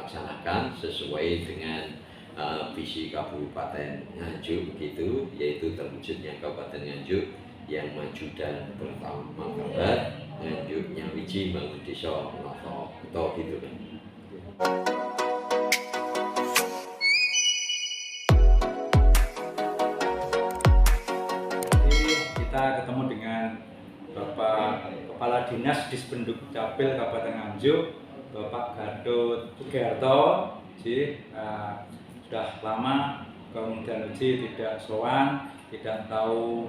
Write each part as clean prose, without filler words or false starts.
laksanakan sesuai dengan visi Kabupaten Nganjuk begitu, yaitu terwujudnya Kabupaten Nganjuk yang maju dan bermartabat, Nganjuk yang wiji bangun desa noto gitu kan. Kita ketemu dengan Bapak Kepala Dinas Dispenduk Capil Kabupaten Nganjuk, Bapak Gatot Sugiarto. Sudah lama kemudian tidak sowan, tidak tahu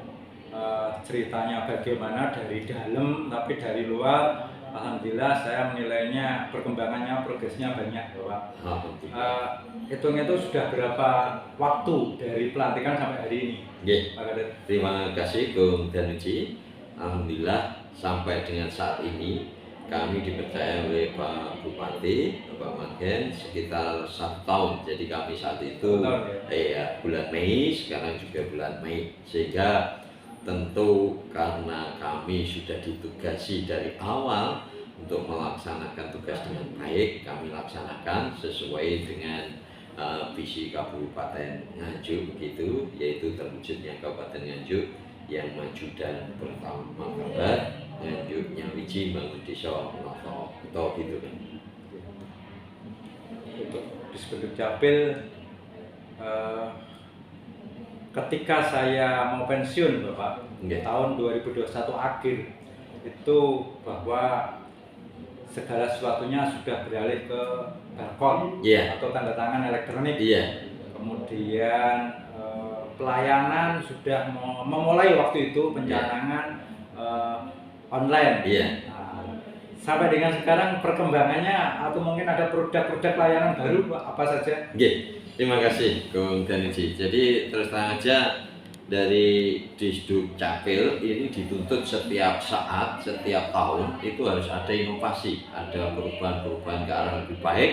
ceritanya bagaimana dari dalam, tapi dari luar alhamdulillah saya menilainya perkembangannya, progresnya banyak, Bapak. Hitung itu sudah berapa waktu dari pelantikan sampai hari ini? Pak Gatot. Terima kasih Bung Danuji. Alhamdulillah sampai dengan saat ini kami dipercaya oleh Pak Bupati, Bapak Margen sekitar 1 tahun. Jadi kami saat itu bulan Mei, sekarang juga bulan Mei. Sehingga tentu karena kami sudah ditugasi dari awal untuk melaksanakan tugas dengan baik, kami laksanakan sesuai dengan visi Kabupaten Nganjuk begitu, yaitu terwujudnya Kabupaten Nganjuk yang maju dan bermartabat, Nganjuk yang wiji bangun desa noto gitu kan. Untuk Dispenduk Capil, ketika saya mau pensiun Bapak, tahun 2021 akhir itu, bahwa segala sesuatunya sudah beralih ke barcode atau tanda tangan elektronik. Kemudian pelayanan sudah memulai waktu itu pencanangan online. Sampai dengan sekarang perkembangannya atau mungkin ada produk-produk layanan baru apa saja? Terima kasih Bung Danuji. Jadi terus terang aja, dari Disduk Capil ini dituntut setiap saat, setiap tahun itu harus ada inovasi, ada perubahan-perubahan ke arah lebih baik,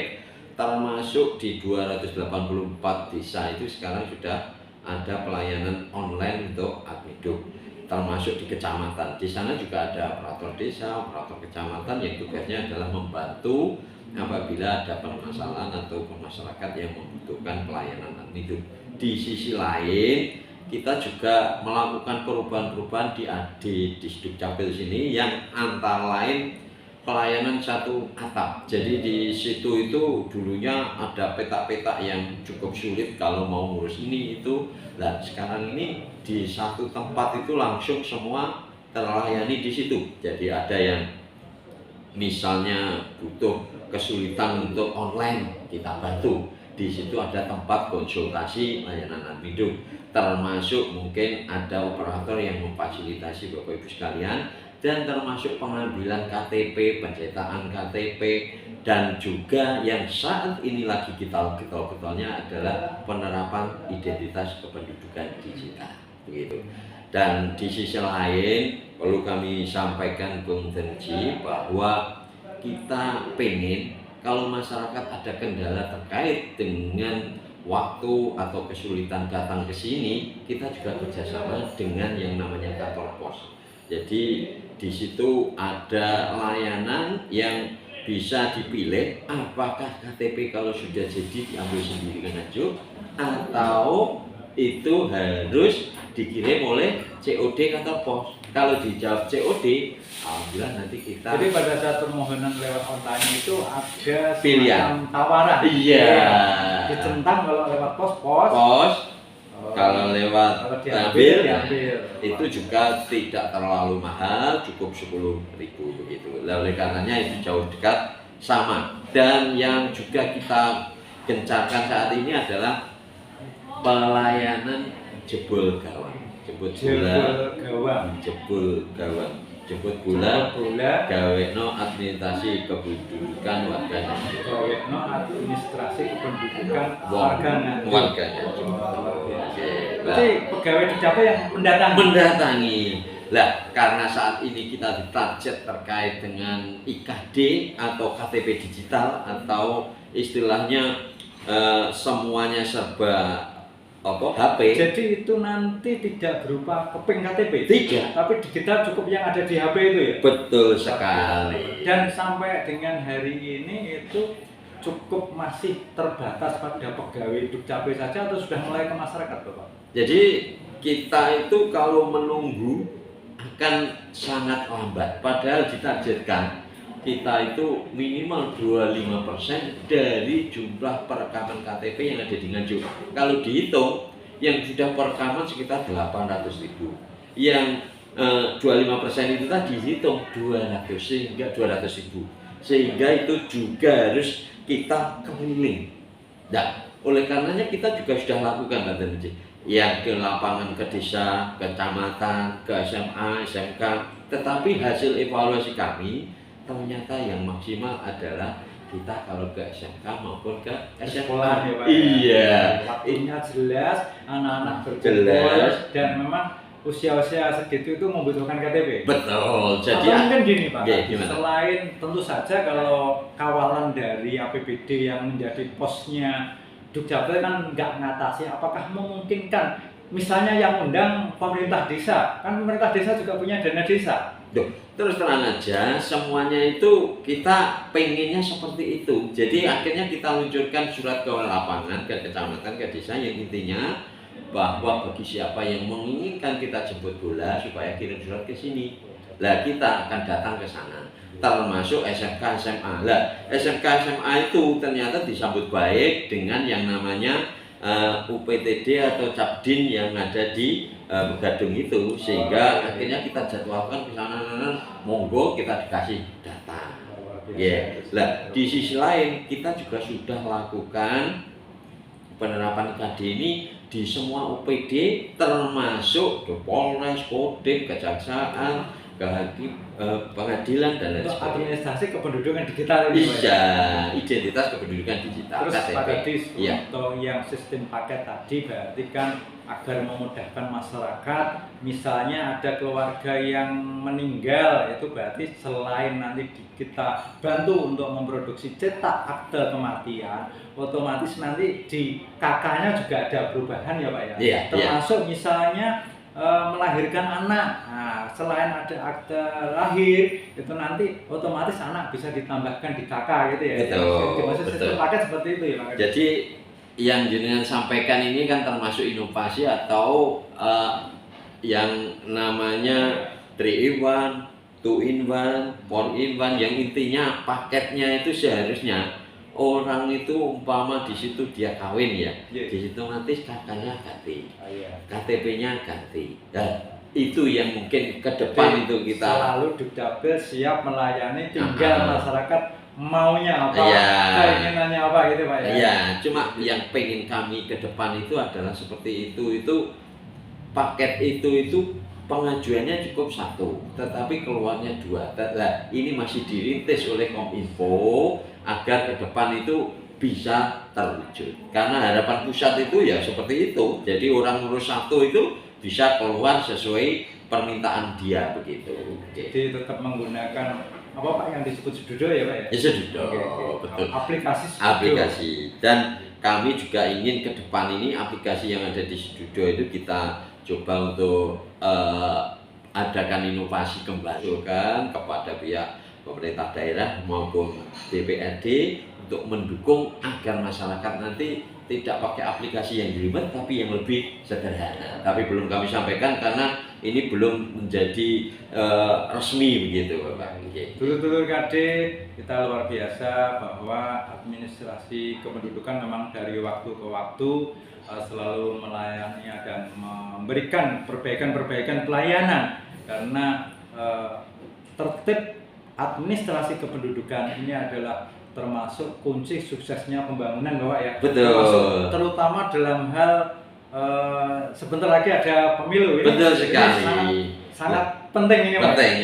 termasuk di 284 desa itu sekarang sudah ada pelayanan online untuk Admiduk, termasuk di kecamatan. Di sana juga ada operator desa, operator kecamatan yang tugasnya adalah membantu apabila ada permasalahan atau masyarakat yang membutuhkan pelayanan Admiduk. Di sisi lain, kita juga melakukan perubahan-perubahan di Disduk Capil sini yang antara lain pelayanan satu atap. Jadi di situ itu dulunya ada petak-petak yang cukup sulit kalau mau ngurus ini itu. Dan sekarang ini di satu tempat itu langsung semua terlayani di situ. Jadi ada yang misalnya butuh kesulitan untuk online, kita bantu. Di situ ada tempat konsultasi layanan Admiduk, termasuk mungkin ada operator yang memfasilitasi Bapak Ibu sekalian, dan termasuk pengambilan KTP, pencetakan KTP, dan juga yang saat ini lagi kita getol-getolnya adalah penerapan identitas kependudukan digital begitu. Dan di sisi lain perlu kami sampaikan Bung Danuji bahwa kita pengen kalau masyarakat ada kendala terkait dengan waktu atau kesulitan datang ke sini, kita juga bekerjasama dengan yang namanya kantor pos. Jadi di situ ada layanan yang bisa dipilih apakah KTP kalau sudah jadi diambil sendiri ke Nganjuk atau itu harus dikirim oleh COD kantor pos. Kalau dijawab COD, alhamdulillah nanti kita. Jadi pada saat permohonan lewat online itu ada pilihan tawaran. Dicentang kalau lewat pos. Kalau lewat diambil itu juga tidak terlalu mahal, cukup 10.000 begitu. Oleh karenanya itu jauh dekat sama. Dan yang juga kita gencarkan saat ini adalah pelayanan jebol gawang. Jebol gula, gawekno administrasi kependudukan warga Nganjuk. Jadi pegawai di Capil yang mendatangi. Lah, karena saat ini kita ditarget terkait dengan IKD atau KTP digital atau istilahnya semuanya serba HP. Jadi itu nanti tidak berupa keping KTP? Tidak. Tapi digital cukup yang ada di HP itu ya? Betul sekali. Dan sampai dengan hari ini itu cukup masih terbatas pada pegawai Dukcapil saja atau sudah mulai ke masyarakat, Bapak? Jadi kita itu kalau menunggu akan sangat lambat. Padahal ditargetkan kita itu minimal 25% dari jumlah perekaman KTP yang ada di Nganjuk. Kalau dihitung, yang sudah perekaman sekitar 800.000. Yang 25% itu tadi dihitung 200 sehingga 200.000. Sehingga itu juga harus kita keliling. Nah, oleh karenanya kita juga sudah lakukan Pak Dirjen. Yang ke lapangan, ke desa, ke kecamatan, ke SMA, SMK. Tetapi hasil evaluasi kami ternyata yang maksimal adalah kita kalau ke SMK maupun ke Sekolah ya Pak. Iya. Waktunya jelas, anak-anak berkumpul Jelas. dan memang usia-usia segitu itu membutuhkan KTP. Betul. Jadi Atau mungkin gini Pak, gimana? selain tentu saja kalau kawalan dari APBD yang menjadi posnya Dukcapil kan nggak ngatasi, apakah memungkinkan misalnya yang undang pemerintah desa, kan pemerintah desa juga punya dana desa. Duh, terus terang aja semuanya itu kita pengennya seperti itu. Jadi akhirnya kita luncurkan surat ke lapangan, ke kecamatan, ke desa yang intinya bahwa bagi siapa yang menginginkan kita jemput bola supaya kirim surat ke sini. Lah kita akan datang ke sana. Termasuk SMK SMA. Lah SMK SMA itu ternyata disambut baik dengan yang namanya UPTD atau Capdin yang ada di Gadung itu, sehingga akhirnya kita jadwalkan ke sana, monggo kita dikasih data. Ya, lah di sisi lain kita juga sudah lakukan penerapan KD ini di semua UPD termasuk ke Polres, Kodim, Kejaksaan, ke hakim, pengadilan dan lain Untuk sebagainya. administrasi kependudukan digital ini Pak. Iya, identitas kependudukan digital. Terus KTP. Pak Kadis, Iya. untuk yang sistem paket tadi berarti kan agar memudahkan masyarakat, misalnya ada keluarga yang meninggal, itu berarti selain nanti kita bantu untuk memproduksi cetak akte kematian, otomatis nanti di KK-nya juga ada perubahan ya Pak ya. Iya, Termasuk misalnya melahirkan anak, nah, selain ada akte lahir itu nanti otomatis anak bisa ditambahkan di KK gitu ya. Betul, Maksud sistem betul. paket seperti itu ya Pak. Jadi yang jenengan sampaikan ini kan termasuk inovasi atau yang namanya 3 in 1, 2 in 1, 4 in 1, yang intinya paketnya itu seharusnya orang itu umpama di situ dia kawin ya, di situ nanti kakaknya ganti, KTP-nya ganti. Nah, itu yang mungkin ke depan itu kita selalu Dukcapil siap melayani, tinggal masyarakat maunya apa, keinginannya apa gitu Pak ya. Iya, cuma yang pengen kami ke depan itu adalah seperti itu paket itu pengajuannya cukup 1, tetapi keluarnya 2. Nah, ini masih dirintis oleh Kominfo agar ke depan itu bisa terwujud. Karena harapan pusat itu ya seperti itu. Jadi orang ngurus 1 itu bisa keluar sesuai permintaan dia begitu. Jadi tetap menggunakan apa Pak yang disebut Sedodo ya Pak ya? Ya Sedodo, betul. Aplikasi Sedodo. Aplikasi. Dan kami juga ingin ke depan ini aplikasi yang ada di Sedodo itu kita coba untuk adakan inovasi kembali kan kepada pihak pemerintah daerah maupun DPRD untuk mendukung agar masyarakat nanti tidak pakai aplikasi yang ribet tapi yang lebih sederhana. Tapi belum kami sampaikan karena ini belum menjadi resmi begitu Bapak. Dulur-dulur KD, kita luar biasa bahwa administrasi kependudukan memang dari waktu ke waktu selalu melayani dan memberikan perbaikan-perbaikan pelayanan karena tertib administrasi kependudukan ini adalah termasuk kunci suksesnya pembangunan Bapak ya. Betul. Termasuk terutama dalam hal sebentar lagi ada pemilu ini. Betul sekali. Sangat penting ini Pak. Penting.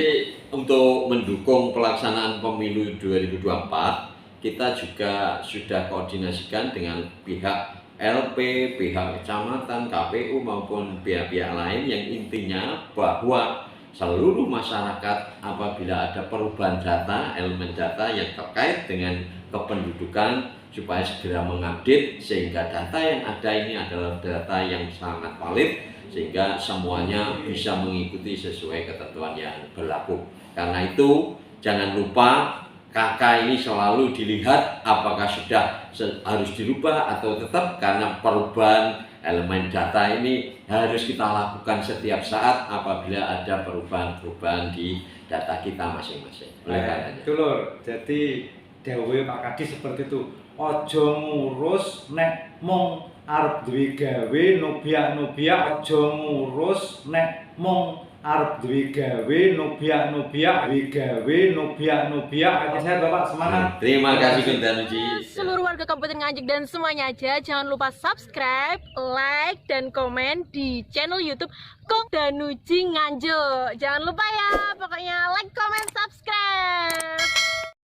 Untuk mendukung pelaksanaan pemilu 2024, kita juga sudah koordinasikan dengan pihak LP, pihak kecamatan, KPU maupun pihak-pihak lain yang intinya bahwa seluruh masyarakat apabila ada perubahan data, elemen data yang terkait dengan kependudukan supaya segera mengupdate sehingga data yang ada ini adalah data yang sangat valid sehingga semuanya bisa mengikuti sesuai ketentuan yang berlaku. Karena itu jangan lupa KK ini selalu dilihat apakah sudah harus dirubah atau tetap, karena perubahan elemen data ini harus kita lakukan setiap saat apabila ada perubahan-perubahan di data kita masing-masing. Oleh karenanya. Itu lho, jadi dawuhe Pak Kadi seperti itu. Ojo ngurus nek mung arep duwe gawe nubiak-nubiak, aja ngurus nek mung arep duwe gawe nubiak-nubiak, Sehat Bapak, semangat. Terima kasih Kun Danuji. Seluruh warga Kabupaten Nganjuk dan semuanya aja, jangan lupa subscribe, like, dan komen di channel YouTube Kung Danuji Nganjuk. Jangan lupa ya, pokoknya like, comment, subscribe.